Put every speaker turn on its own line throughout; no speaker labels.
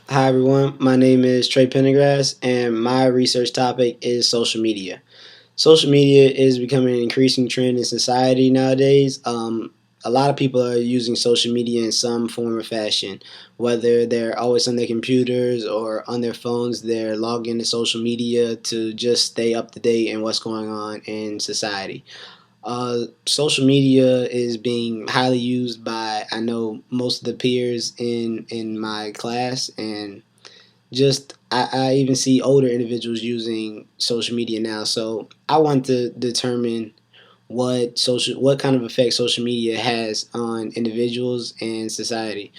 Hi everyone, my name is Trey Pendergrass and my research topic is social media. Social media is becoming an increasing trend in society nowadays. A lot of people are using social media in some form or fashion, whether they're always on their computers or on their phones, they're logged into social media to just stay up to date in what's going on in society. Social media is being highly used by I know most of the peers in my class, and just I even see older individuals using social media now. So I want to determine what kind of effect social media has on individuals and society.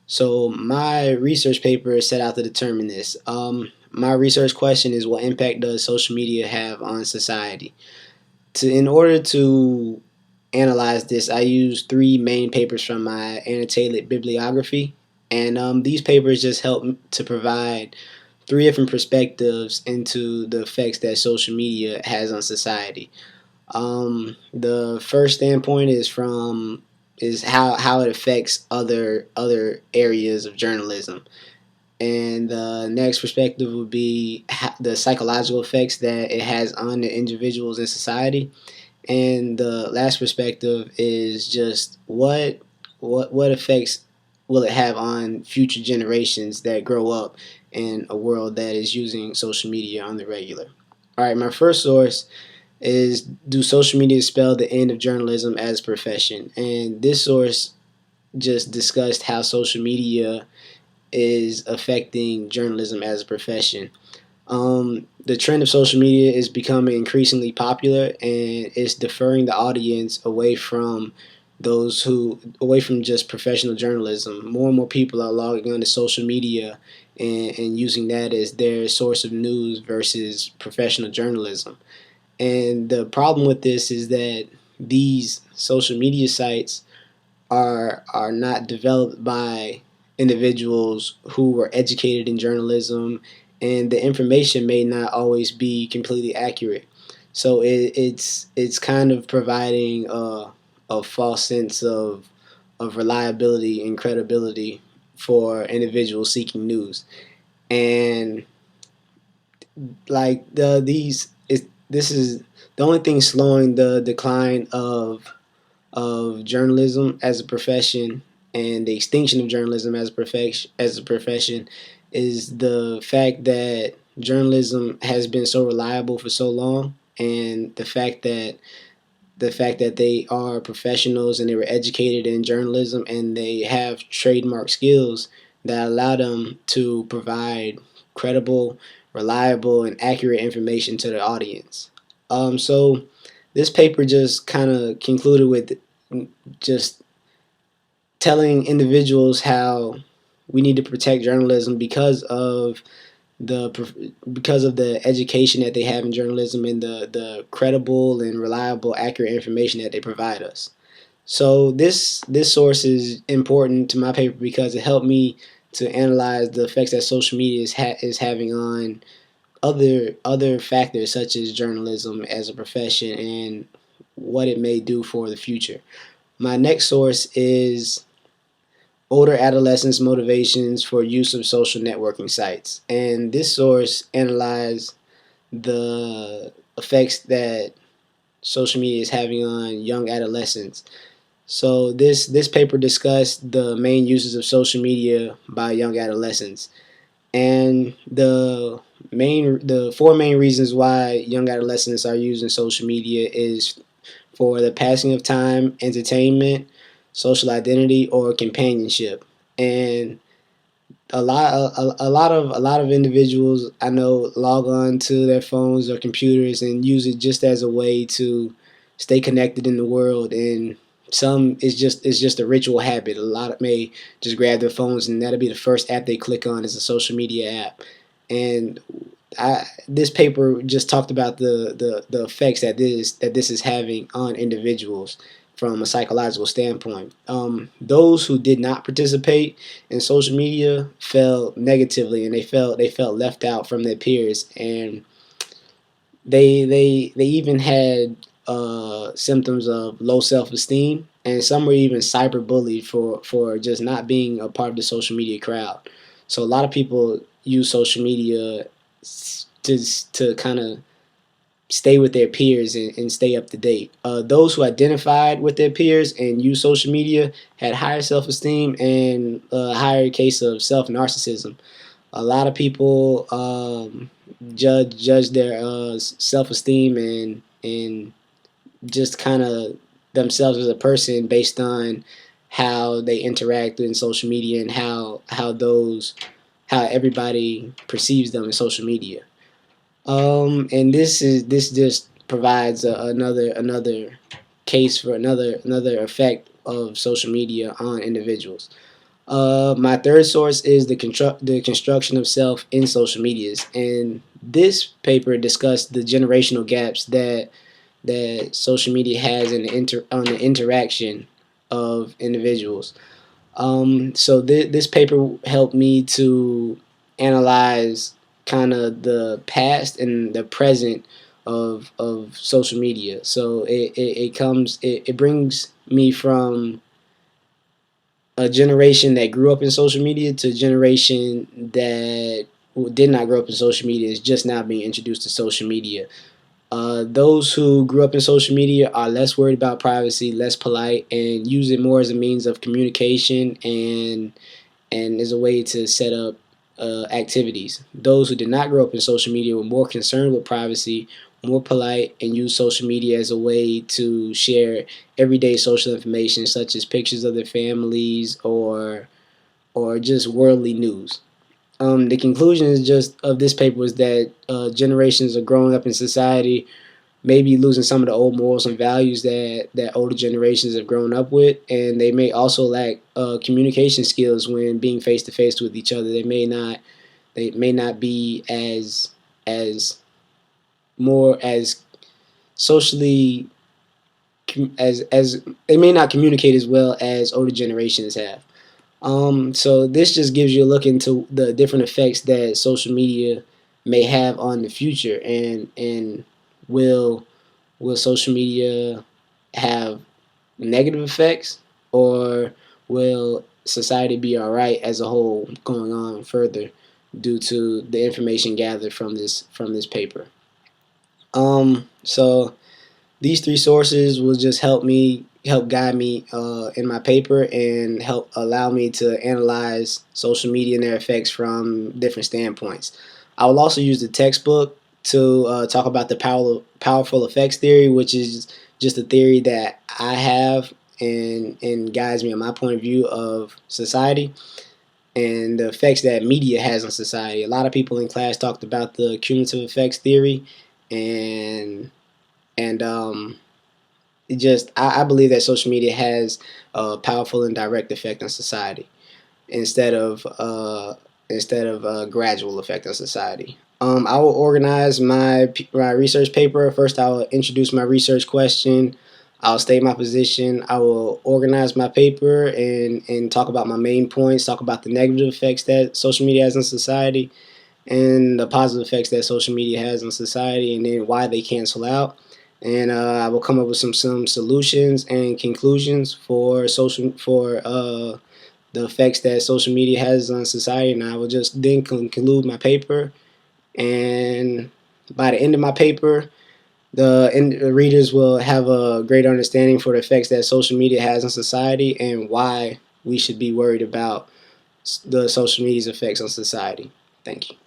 So my research paper set out to determine this. My research question is, what impact does social media have on society? In order to analyze this, I used three main papers from my annotated bibliography, and these papers just help to provide three different perspectives into the effects that social media has on society. The first standpoint is how it affects other areas of journalism, and the next perspective would be the psychological effects that it has on the individuals in society, and the last perspective is just what effects will it have on future generations that grow up in a world that is using social media on the regular. All right, my first source is, do social media spell the end of journalism as a profession? And this source just discussed how social media is affecting journalism as a profession. The trend of social media is becoming increasingly popular, and it's deferring the audience away from just professional journalism. More and more people are logging onto social media and using that as their source of news versus professional journalism. And the problem with this is that these social media sites are not developed by individuals who were educated in journalism, and the information may not always be completely accurate. So it's kind of providing a false sense of reliability and credibility for individuals seeking news. And like this is the only thing slowing the decline of journalism as a profession and the extinction of journalism as a profession is the fact that journalism has been so reliable for so long, and the fact that they are professionals and they were educated in journalism and they have trademark skills that allow them to provide credible, reliable, and accurate information to the audience. So this paper just kind of concluded with just telling individuals how we need to protect journalism the because of the education that they have in journalism and the credible and reliable, accurate information that they provide us. So this source is important to my paper because it helped me to analyze the effects that social media is having on other factors such as journalism as a profession and what it may do for the future. My next source is older adolescents' motivations for use of social networking sites. And this source analyzed the effects that social media is having on young adolescents. So this paper discussed the main uses of social media by young adolescents, and the four main reasons why young adolescents are using social media is for the passing of time, entertainment, social identity, or companionship. And a lot of individuals I know log on to their phones or computers and use it just as a way to stay connected in the world. And some it's just a ritual habit. A lot may just grab their phones and that'll be the first app they click on is a social media app. And this paper just talked about the effects that this is having on individuals from a psychological standpoint. Those who did not participate in social media felt negatively, and they felt left out from their peers, and they even had symptoms of low self esteem, and some were even cyberbullied for just not being a part of the social media crowd. So a lot of people use social media to kind of stay with their peers and stay up to date. Those who identified with their peers and used social media had higher self esteem and a higher case of self narcissism. A lot of people judge their self esteem and just kind of themselves as a person based on how they interact in social media and how everybody perceives them in social media. And this just provides another case for another effect of social media on individuals. My third source is the construction of self in social medias, and this paper discussed the generational gaps that social media has on the interaction of individuals. So this paper helped me to analyze kind of the past and the present of social media. So it brings me from a generation that grew up in social media to a generation that did not grow up in social media is just now being introduced to social media. Those who grew up in social media are less worried about privacy, less polite, and use it more as a means of communication and as a way to set up activities. Those who did not grow up in social media were more concerned with privacy, more polite, and use social media as a way to share everyday social information, such as pictures of their families or just worldly news. The conclusion is just of this paper was that generations are growing up in society, maybe losing some of the old morals and values that older generations have grown up with, and they may also lack communication skills when being face to face with each other. They may not be as more as socially as they may not communicate as well as older generations have. So this just gives you a look into the different effects that social media may have on the future, and will will social media have negative effects, or will society be all right as a whole going on further due to the information gathered from this paper? So these three sources will just help guide me in my paper and help allow me to analyze social media and their effects from different standpoints. I will also use the textbook to talk about the powerful effects theory, which is just a theory that I have and guides me in my point of view of society and the effects that media has on society. A lot of people in class talked about the cumulative effects theory, and and it just I believe that social media has a powerful and direct effect on society instead of a gradual effect on society. I will organize my research paper. First, I will introduce my research question. I'll state my position. I will organize my paper and talk about my main points. Talk about the negative effects that social media has on society and the positive effects that social media has on society, and then why they cancel out. And I will come up with some solutions and conclusions for the effects that social media has on society. And I will just then conclude my paper. And by the end of my paper, the readers will have a great understanding for the effects that social media has on society and why we should be worried about the social media's effects on society. Thank you.